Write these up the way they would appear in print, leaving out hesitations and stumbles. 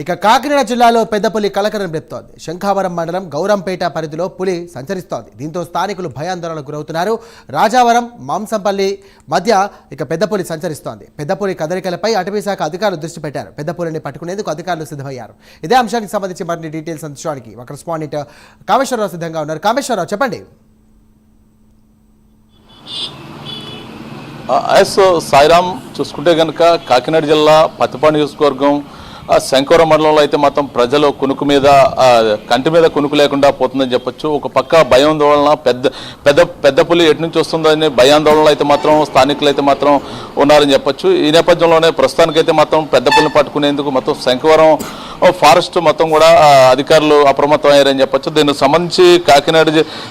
ఇక కాకినాడ జిల్లాలో పెద్ద పులి కలకలం రేపుతోంది. శంఖావరం మండలం గౌరంపేట పరిధిలో పులి సంచరిస్తోంది. దీంతో స్థానికులు భయాందోళనకు గురవుతున్నారు. రాజావరం మాంసంపల్లి మధ్య ఇక పెద్ద పులి సంచరిస్తోంది. పెద్ద పులి కదలికలపై అటవీశాఖ అధికారులు దృష్టి పెట్టారు. పెద్ద పులిని పట్టుకునేందుకు అధికారులు సిద్ధమయ్యారు. ఇదే అంశానికి సంబంధించి మరిన్ని డీటెయిల్స్ అందించడానికి ఒక కరెస్పాండెంట్ కామేశ్వరరావు సిద్ధంగా ఉన్నారు. కామేశ్వరరావు, చెప్పండి. సాయిరామ్, చూసుకుంటే కనుక కాకినాడ జిల్లా పత్తిపాడు నియోజకవర్గం శంకవరం మండలంలో అయితే మాత్రం ప్రజలు కునుకు మీద కంటి మీద కునుకు లేకుండా పోతుందని చెప్పొచ్చు. ఒక పక్క భయాందోళన, పెద్ద పులి ఎటు నుంచి వస్తుందని భయాందోళనలు అయితే మాత్రం స్థానికులు అయితే మాత్రం ఉన్నారని చెప్పొచ్చు. ఈ నేపథ్యంలోనే ప్రస్తుతానికైతే మాత్రం పెద్ద పులిని పట్టుకునేందుకు మొత్తం శంకవరం ఫారెస్ట్ మొత్తం కూడా అధికారులు అప్రమత్తం అయ్యారని చెప్పొచ్చు. దీనికి సంబంధించి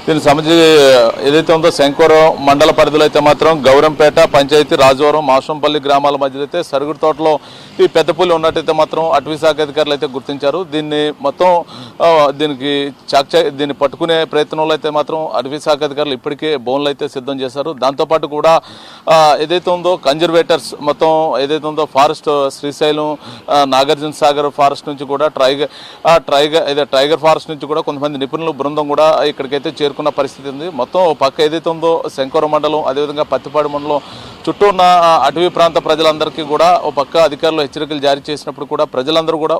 దీనికి సంబంధించి ఏదైతే ఉందో శంకవరం మండల పరిధిలో అయితే మాత్రం గౌరంపేట పంచాయతీ, రాజవరం, మాసంపల్లి గ్రామాల మధ్యలో అయితే సరుగుడు తోటలో ఈ పెద్ద పులి ఉన్నట్టయితే మాత్రం అటవీ శాఖ అధికారులు అయితే గుర్తించారు. దీన్ని మొత్తం దీన్ని పట్టుకునే ప్రయత్నంలో అయితే మాత్రం అటవీ శాఖ అధికారులు ఇప్పటికే బోన్లు అయితే సిద్ధం చేశారు. దాంతోపాటు కూడా ఏదైతే ఉందో కన్జర్వేటర్స్ మొత్తం ఏదైతే ఉందో ఫారెస్ట్ శ్రీశైలం, నాగార్జున సాగర్ ఫారెస్ట్ నుంచి కూడా టైగర్ ఫారెస్ట్ నుంచి కూడా కొంతమంది నిపుణుల బృందం కూడా ఇక్కడికైతే చేరుకున్న పరిస్థితి ఉంది. మొత్తం పక్క ఏదైతే ఉందో శంకవరం మండలం, అదేవిధంగా పత్తిపాడు మండలం చుట్టూ ఉన్న అటవీ ప్రాంత ప్రజలందరికీ కూడా ఒక పక్క అధికారులు హెచ్చరికలు జారీ చేసినప్పుడు కూడా ప్రజలందరూ కూడా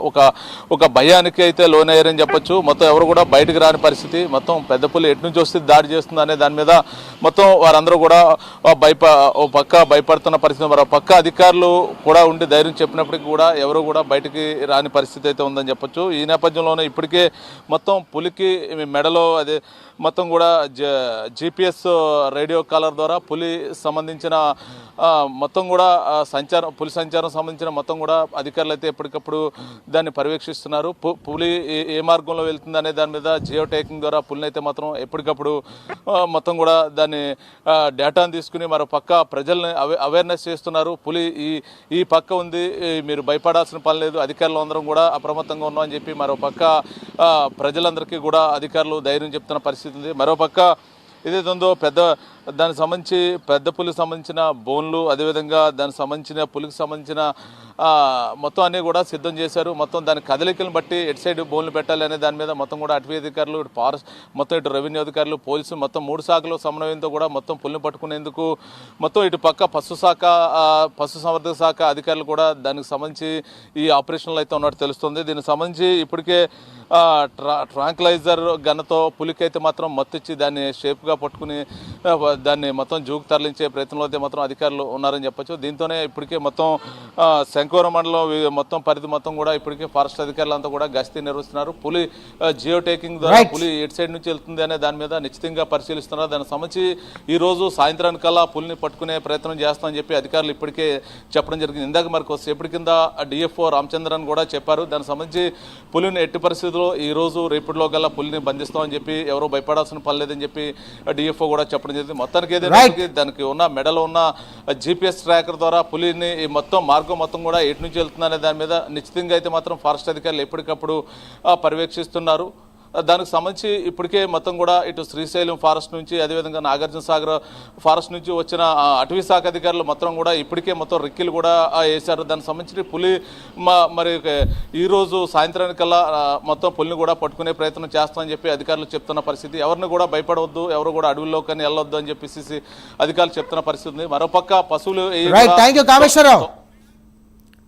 ఒక భయానికి అయితే లోనయ్యారని చెప్పొచ్చు. మొత్తం ఎవరు కూడా బయటకు రాని పరిస్థితి. మొత్తం పెద్ద పులి ఎటు నుంచి వస్తే దాడి చేస్తుంది అనే దాని మీద మొత్తం వారందరూ కూడా ఓ పక్క భయపడుతున్న పరిస్థితి, మరో పక్క అధికారులు కూడా ఉండి ధైర్యం చెప్పినప్పటికీ కూడా ఎవరు కూడా బయటికి రాని పరిస్థితి అయితే ఉందని చెప్పొచ్చు. ఈ నేపథ్యంలోనే ఇప్పటికే మొత్తం పులికి మెడలో అదే మొత్తం కూడా GPS రేడియో కాలర్ ద్వారా పులి సంబంధించిన మొత్తం కూడా పులి సంచారం సంబంధించిన మొత్తం కూడా అధికారులు అయితే ఎప్పటికప్పుడు దాన్ని పర్యవేక్షిస్తున్నారు. పులి ఏ మార్గంలో వెళ్తుంది అనే దాని మీద జియో ట్యాగింగ్ ద్వారా పులిని అయితే మాత్రం ఎప్పటికప్పుడు మొత్తం కూడా దాన్ని డేటాను తీసుకుని మరో పక్క ప్రజల్ని అవేర్నెస్ చేస్తున్నారు. పులి ఈ పక్క ఉంది, మీరు భయపడాల్సిన పని లేదు, అధికారులు అందరం కూడా అప్రమత్తంగా ఉన్నాం అని చెప్పి మరో పక్క ప్రజలందరికీ కూడా అధికారులు ధైర్యం చెప్తున్న పరిస్థితి ఉంది. మరోపక్క ఏదైతే ఉందో దానికి సంబంధించి పెద్ద పులికి సంబంధించిన బోన్లు, అదేవిధంగా దానికి సంబంధించిన పులికి సంబంధించిన మొత్తం అన్నీ కూడా సిద్ధం చేశారు. మొత్తం దాని కదలికలను బట్టి ఎటు సైడ్ బోన్లు పెట్టాలి అనే దాని మీద మొత్తం కూడా అటవీ అధికారులు, ఇటు ఫారెస్ట్ మొత్తం ఇటు రెవెన్యూ అధికారులు, పోలీసులు మొత్తం 3 శాఖల సమన్వయంతో కూడా మొత్తం పులిని పట్టుకునేందుకు మొత్తం ఇటు పక్క పశుసంవర్ధక శాఖ అధికారులు కూడా దానికి సంబంధించి ఈ ఆపరేషన్లు అయితే ఉన్నట్టు తెలుస్తుంది. దీనికి సంబంధించి ఇప్పటికే ట్రాంక్లైజర్ గన్తో పులికైతే మాత్రం మత్తిచ్చి దాన్ని షేప్గా పట్టుకుని దాన్ని మొత్తం జూకు తరలించే ప్రయత్నంలో అయితే మాత్రం అధికారులు ఉన్నారని చెప్పొచ్చు. దీంతోనే ఇప్పటికే మొత్తం శంకవరం మండలం మొత్తం పరిధి మొత్తం కూడా ఇప్పటికే ఫారెస్ట్ అధికారులంతా కూడా గస్తీ నిర్వహిస్తున్నారు. పులి జియో టేకింగ్ ద్వారా పులి ఎటు సైడ్ నుంచి వెళ్తుంది అనే దాని మీద నిశ్చితంగా పరిశీలిస్తున్నారు. దానికి సంబంధించి ఈ రోజు సాయంత్రానికల్లా పులిని పట్టుకునే ప్రయత్నం చేస్తామని చెప్పి అధికారులు ఇప్పటికే చెప్పడం జరిగింది. ఇందాక మరి కొద్దిసేపటి కింద DFO రామచంద్రన్ కూడా చెప్పారు. దానికి సంబంధించి పులిని ఎట్టి పరిస్థితుల్లో ఈ రోజు రేపటిలో గల పులిని బంధిస్తామని చెప్పి ఎవరో భయపడాల్సిన పని లేదని చెప్పి DFO కూడా చెప్పడం జరిగింది. మొత్తానికి ఏదైతే దానికి ఉన్న మెడలో ఉన్న GPS ట్రాకర్ ద్వారా పులిని మొత్తం మార్గం మొత్తం కూడా ఎటు నుంచి వెళ్తుందనే దాని మీద నిశ్చితంగా అయితే మాత్రం ఫారెస్ట్ అధికారులు ఎప్పటికప్పుడు పర్యవేక్షిస్తున్నారు. దానికి సంబంధించి ఇప్పటికే మొత్తం కూడా ఇటు శ్రీశైలం ఫారెస్ట్ నుంచి, అదేవిధంగా నాగార్జున సాగర్ ఫారెస్ట్ నుంచి వచ్చిన అటవీ శాఖ అధికారులు మొత్తం కూడా ఇప్పటికే మొత్తం రెక్కీలు కూడా వేశారు. దానికి సంబంధించి పులి మరి ఈరోజు సాయంత్రానికల్లా మొత్తం పులిని కూడా పట్టుకునే ప్రయత్నం చేస్తామని చెప్పి అధికారులు చెప్తున్న పరిస్థితి. ఎవరిని కూడా భయపడవద్దు, ఎవరు కూడా అడవుల్లోకి వెళ్ళొద్దు అని చెప్పేసి అధికారులు చెప్తున్న పరిస్థితి ఉంది. మరోపక్క పశువులు